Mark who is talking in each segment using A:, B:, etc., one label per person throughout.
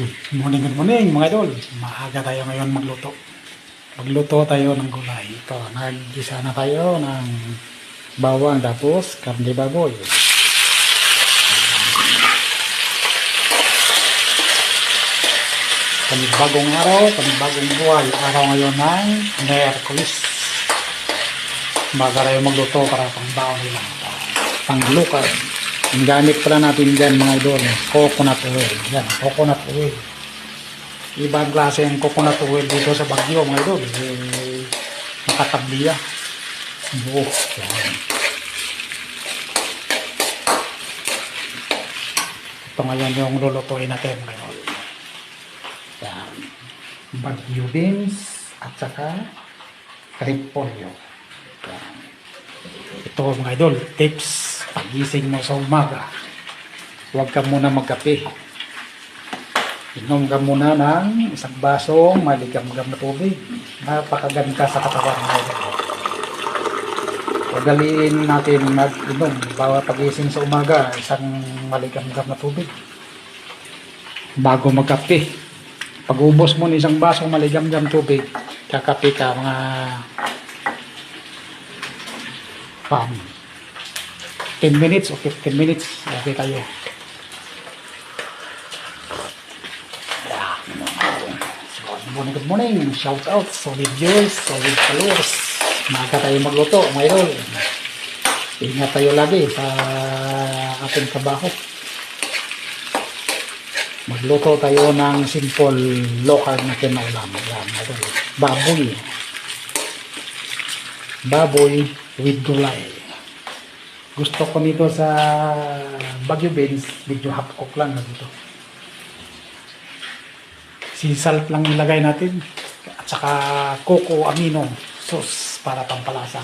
A: Good morning mga idol. Maaga tayo ngayon magluto. Magluto tayo ng gulay. Ito, nag-gisa na tayo ng bawang tapos karne baboy. Panibagong araw, panibagong buhay. Araw ngayon ng Miyerkules. Maaga tayo magluto para pang bawang nila. Panglukan. Ang gamit pala natin dyan mga idol, coconut oil. Yan, coconut oil. Ibang klase ang coconut oil dito sa Baguio mga idol. Nakatabliya. Buo. Yan. Ito ngayon yung lulutuin natin mga idol. Yan. Baguio beans at saka repolyo. Yan. Ito mga idol, tips. Pagising mo sa umaga, huwag ka muna magkape. Inom ka muna ng isang basong maligam-gam na tubig. Napakaganda sa katawan mo. Pagaliin natin mag-inom bawat pagising sa umaga, isang maligam-gam na tubig bago magkape. Pag ubos mo ng isang basong maligam-gam tubig, kakape ka mga 10 minutes o 15 minutes. Okay tayo. Good morning. Shout out. Solid viewers, solid followers. Maaga tayo magluto. Mayroon. Ingat tayo lagi sa ating trabaho. Magluto tayo ng simple local na kinaulam. Baboy. Baboy with gulay. Gusto ko nito sa Baguio beans, medyo half cook lang na dito. Sea salt lang ilagay natin at saka coco amino sauce para pampalasa.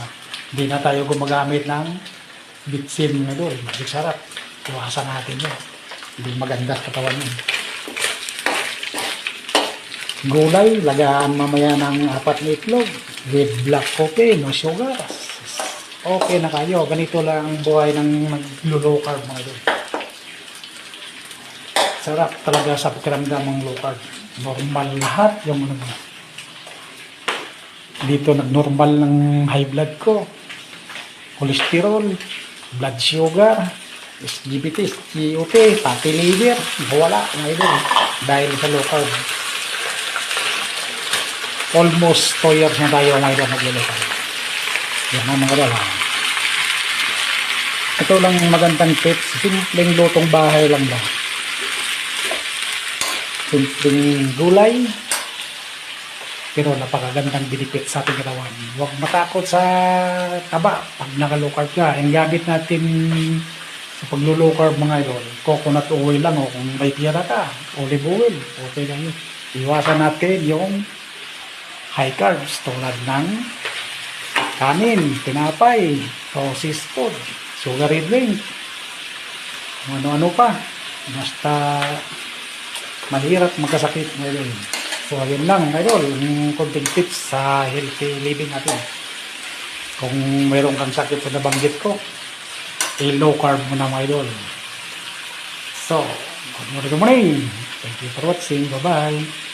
A: Hindi na tayo gumagamit ng bitsin na doon. Hindi sarap. Iwasan natin yun. Hindi maganda sa katawan yun. Gulay, lagaan mamaya ng 4 na itlog with black coffee, no sugar. Okay na kayo. Ganito lang ang buhay ng nag-low carb mga idol. Sarap talaga sa pakiramdam ng low carb. Normal lahat yung ano mo. Dito nag-normal ng high blood ko. Cholesterol, blood sugar, SGPT, SGOT, fatty liver. Wala mga idol. Dahil sa low carb. Almost 2 years na tayo mga idol nag-low carb. Yan ang mga idol. Ito lang magandang tips. Simpleng lutong bahay lang ba. Simpleng gulay. Pero napakagandang benefit sa ating katawan. Huwag matakot sa taba pag naka-low carb ka. Ang gamit natin sa pag-low carb mga idol, coconut oil lang o kung may piyara ka, olive oil. Okay lang yun. Iwasan natin yung high carbs tulad ng kanin, tinapay, processed food, sugary drink, ano-ano pa. Basta mahirap magkasakit ngayon. So ayun lang ngayon, yung konting tips sa healthy living natin. Kung mayroon kang sakit sa nabanggit ko, low carb mo na mga idol. So, good morning. Thank you for watching. Bye-bye.